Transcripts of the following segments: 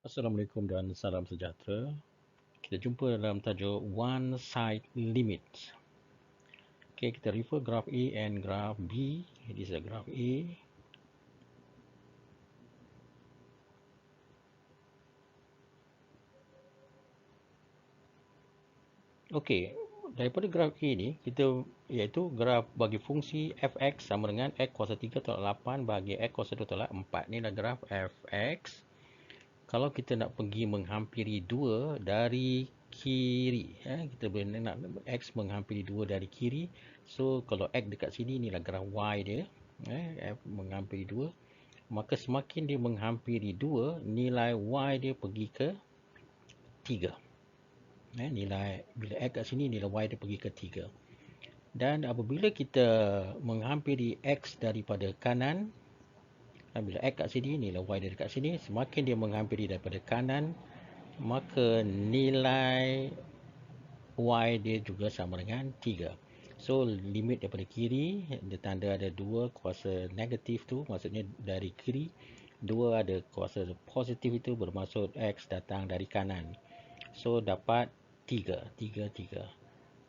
Assalamualaikum dan salam sejahtera. Kita jumpa dalam tajuk one side limit. Okay, kita refer graph A and graph B. This is a graph A. Okay, daripada graph A ni, kita iaitu graph bagi fungsi fx sama dengan x kuasa 3 tolak 8 bagi x kuasa 2 tolak 4. Ni adalah graph fx. Kalau kita nak pergi menghampiri 2 dari kiri, kita boleh nak x menghampiri 2 dari kiri. So kalau x dekat sini, inilah graf y dia, f menghampiri 2. Maka semakin dia menghampiri 2, nilai y dia pergi ke 3. Nilai bila x kat sini, nilai y dia pergi ke 3. Dan apabila kita menghampiri x daripada kanan, bila x kat sini, nilai y dia dekat sini, semakin dia menghampiri daripada kanan, maka nilai y dia juga sama dengan 3. So limit daripada kiri, dia tanda ada 2 kuasa negatif tu, maksudnya dari kiri. 2 ada kuasa positif itu bermaksud x datang dari kanan. So dapat 3.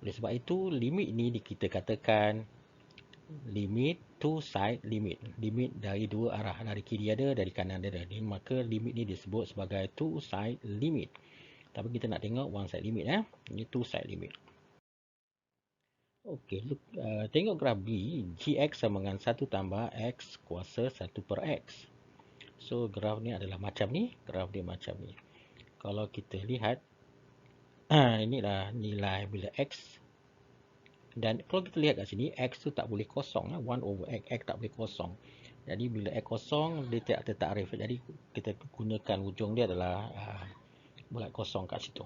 Oleh sebab itu limit ni kita katakan limit two side limit. Limit dari dua arah, dari kiri ada, dari kanan ada. Maka limit ni disebut sebagai two side limit. Tapi kita nak tengok one side limit. Ini two side limit. Okey, tengok graf B. Gx sama dengan 1 tambah x kuasa 1 per x. So graf ni adalah macam ni. Graf dia macam ni. Kalau kita lihat, inilah nilai bila x. Dan kalau kita lihat kat sini, x tu tak boleh kosong. 1 over x. X tak boleh kosong. Jadi bila x kosong, dia tak tertakrif. Jadi kita gunakan ujung dia adalah bulat kosong kat situ.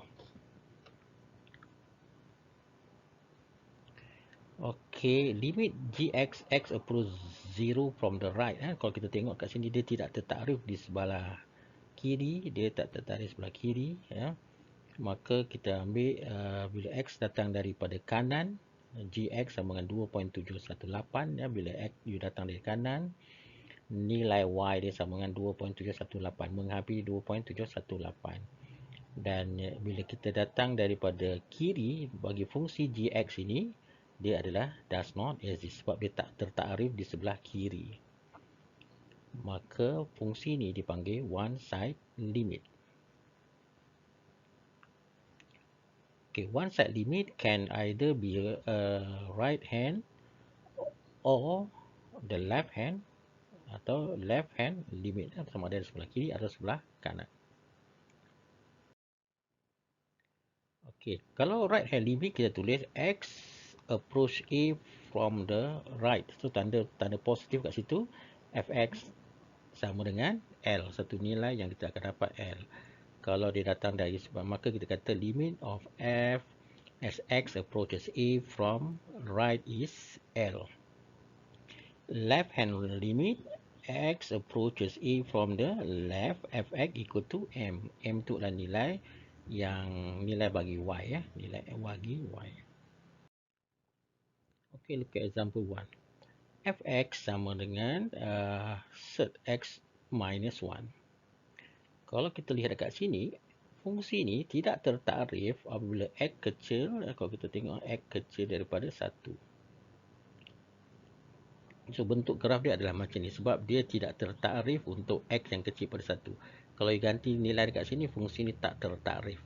Okey, limit gx x approach 0 from the right. Kalau kita tengok kat sini, dia tidak tertakrif di sebelah kiri. Dia tak tertakrif sebelah kiri. Maka kita ambil bila x datang daripada kanan, gx sama dengan 2.718. Bila x datang dari kanan, nilai y dia sama dengan 2.718. Menghampiri 2.718. Dan bila kita datang daripada kiri, bagi fungsi gx ini, dia adalah does not exist sebab dia tak tertakrif di sebelah kiri. Maka fungsi ini dipanggil one side limit. Okay, one side limit can either be a right hand or the left hand, atau left hand limit, sama ada sebelah kiri atau sebelah kanan. Okay, kalau right hand limit, kita tulis x approach A from the right. So tanda positif kat situ. Fx sama dengan L, satu nilai yang kita akan dapat L. Kalau dia datang dari sebab, maka kita kata limit of f as x approaches A from right is L. Left hand limit, x approaches A from the left, fx equal to m. M tu adalah nilai yang nilai bagi y, nilai bagi y. Okay, look at example 1. Fx sama dengan set x minus 1. Kalau kita lihat dekat sini, fungsi ni tidak tertakrif apabila x kecil, kalau kita tengok x kecil daripada 1. So bentuk graf dia adalah macam ni sebab dia tidak tertakrif untuk x yang kecil pada 1. Kalau ganti nilai dekat sini, fungsi ni tak tertakrif.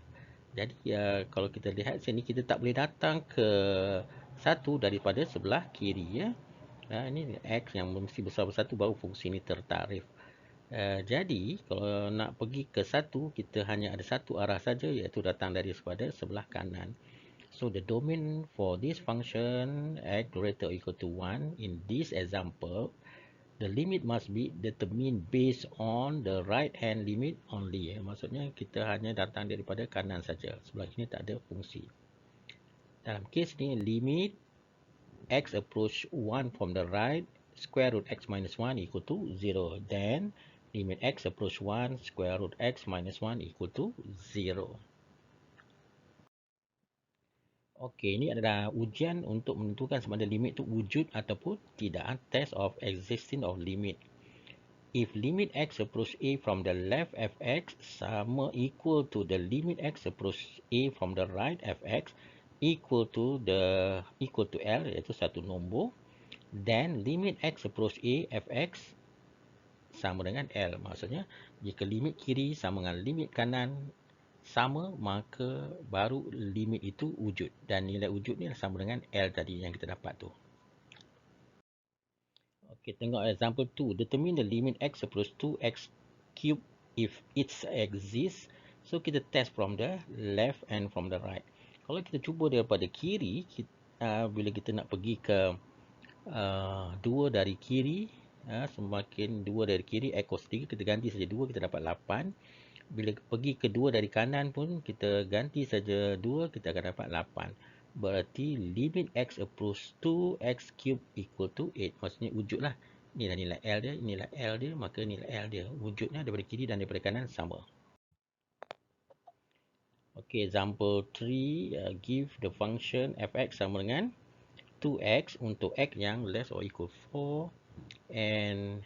Jadi kalau kita lihat sini, kita tak boleh datang ke 1 daripada sebelah kiri. Ini x yang mesti besar-besar tu baru fungsi ni tertakrif. Jadi kalau nak pergi ke 1, kita hanya ada satu arah saja, iaitu datang dari sebelah kanan. So the domain for this function x greater or equal to 1 in this example, the limit must be determined based on the right hand limit only. Maksudnya kita hanya datang daripada kanan saja. Sebelah sini tak ada fungsi. Dalam kes ni, limit x approach 1 from the right, square root x minus 1 equal to 0. Then limit x approach 1, square root x minus 1 equal to 0. Okey, ini adalah ujian untuk menentukan sama ada limit itu wujud ataupun tidak. Test of existence of limit. if limit x approach A from the left fx sama equal to the limit x approach A from the right fx equal to L, iaitu satu nombor, then limit x approach A fx sama dengan L. Maksudnya jika limit kiri sama dengan limit kanan sama, maka baru limit itu wujud, dan nilai wujud ni sama dengan L tadi yang kita dapat tu. Okey, tengok example 2. Determine the limit x approach 2x cube if it exists. So kita test from the left and from the right. Kalau kita cuba daripada kiri, bila kita nak pergi ke 2 dari kiri, semakin 2 dari kiri x cos 3, kita ganti saja 2, kita dapat 8. Bila pergi ke 2 dari kanan pun, kita ganti saja 2, kita akan dapat 8. Berarti limit x approach 2x cube equal to 8. Maksudnya wujud lah. Inilah nilai L dia, inilah L dia, maka nilai L dia. Wujudnya daripada kiri dan daripada kanan sama. Okay, example 3. Give the function fx sama dengan 2x untuk x yang less or equal 4 and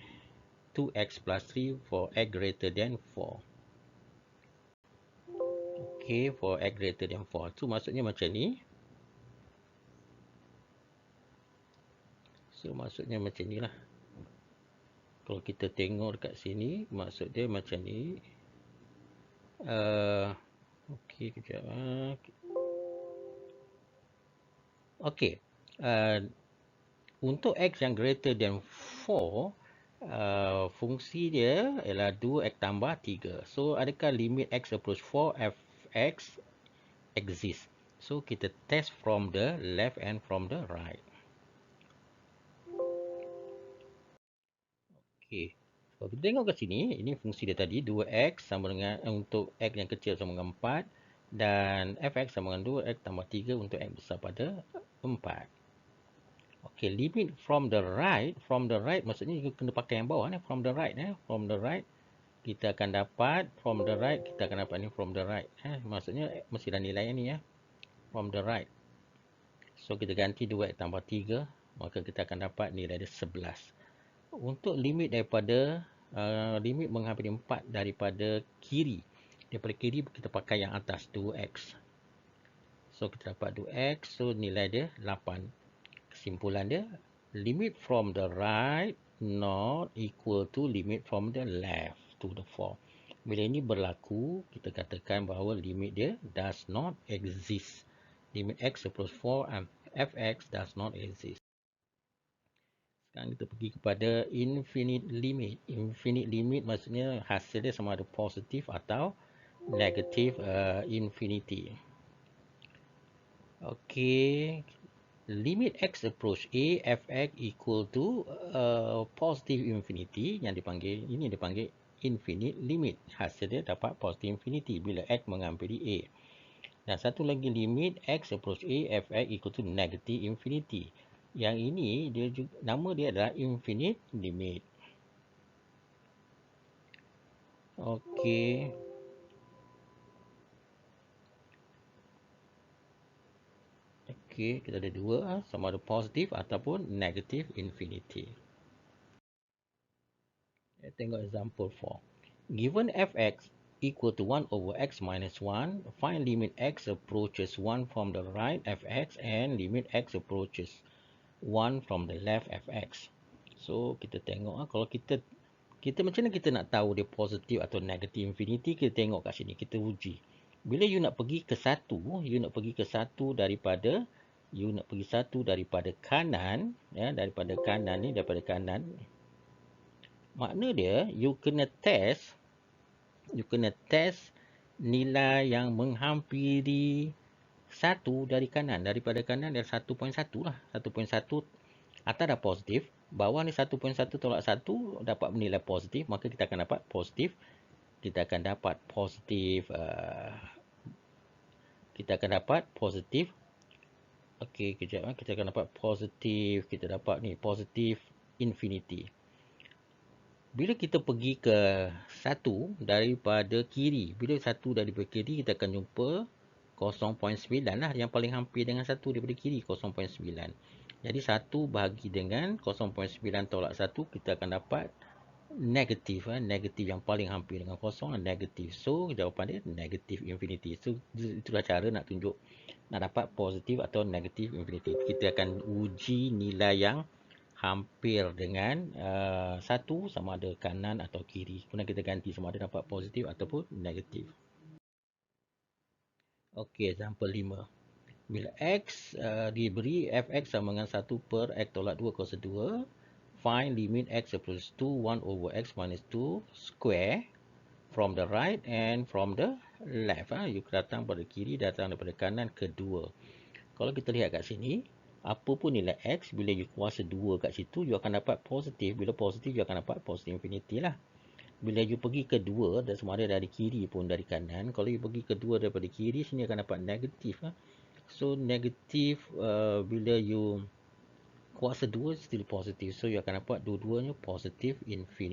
2x plus 3 for x greater than 4. Okay, for x greater than 4. So maksudnya macam ni. So maksudnya macam ni lah. Kalau kita tengok dekat sini, maksud dia macam ni. Okey, kejap. Okey. Untuk x yang greater than 4, fungsi dia ialah 2x tambah 3. So adakah limit x approach 4 fx exist? So kita test from the left and from the right. Okey. Kalau kita tengok kat sini, ini fungsi dia tadi, 2x sama dengan, untuk x yang kecil sama dengan 4, dan fx sama dengan 2x tambah 3 untuk x besar pada 4. Okey, limit from the right maksudnya kita kena pakai yang bawah ni, from the right, kita akan dapat ni from the right, maksudnya mestilah nilai yang ni, from the right. So kita ganti 2x tambah 3, maka kita akan dapat nilai dia 11. Untuk limit daripada limit menghampiri 4 daripada kiri. Daripada kiri kita pakai yang atas, 2x. So kita dapat 2x, so nilai dia 8. Kesimpulan dia, limit from the right not equal to limit from the left to the 4. Bila ini berlaku, kita katakan bahawa limit dia does not exist. Limit x approach 4 and fx does not exist. Sekarang kita pergi kepada infinite limit. Infinite limit maksudnya hasil dia sama ada positif atau negatif infinity. Okey. Limit x approach A fx equal to positive infinity, yang dipanggil infinite limit. Hasil dia dapat positive infinity bila x menghampiri A. Dan satu lagi limit x approach A fx equal to negative infinity. Yang ini dia juga, nama dia adalah infinite limit. Okey. Okey, kita ada dua, sama ada positif ataupun negative infinity. Tengok example 4. Given fx equal to 1 over x minus 1, find limit x approaches 1 from the right fx and limit x approaches 1 from the left fx. So kita tengok, kalau kita macam mana kita nak tahu dia positif atau negatif infinity, kita tengok kat sini, kita uji. Bila you nak pergi ke satu, daripada kanan, daripada kanan, makna dia you kena test nilai yang menghampiri 1 dari kanan. Daripada kanan dia 1.1 lah. 1.1 atas dah positif. Bawah ni 1.1 tolak 1 dapat nilai positif. Maka kita akan dapat positif. Kita akan dapat positif. Okey, kejap. Kita akan dapat positif. Kita dapat ni positif infinity. Bila kita pergi ke 1 daripada kiri. Bila 1 daripada kiri kita akan jumpa 0.9 lah, yang paling hampir dengan 1 daripada kiri, 0.9. Jadi 1 bahagi dengan 0.9 tolak 1, kita akan dapat negatif. Negatif yang paling hampir dengan kosong adalah negatif. So, jawapan dia negatif infinity. So, itulah cara nak tunjuk, nak dapat positif atau negatif infinity. Kita akan uji nilai yang hampir dengan satu, sama ada kanan atau kiri. Kemudian kita ganti sama ada dapat positif ataupun negatif. Okey, example 5. Bila X diberi Fx sama dengan 1 per X tolak 2 kuasa 2, find limit X equals to 1 over X minus 2 square from the right and from the left. You datang pada kiri, datang daripada kanan kedua. Kalau kita lihat kat sini, apa pun nilai X, bila you kuasa 2 kat situ, you akan dapat positif. Bila positif, you akan dapat positif infinity lah. Bila you pergi kedua, dan sama ada dari kiri pun dari kanan, kalau you pergi kedua daripada kiri, sini akan dapat negatif. So negatif bila you kuasa 2 still positif. So you akan dapat dua-duanya positif infinity.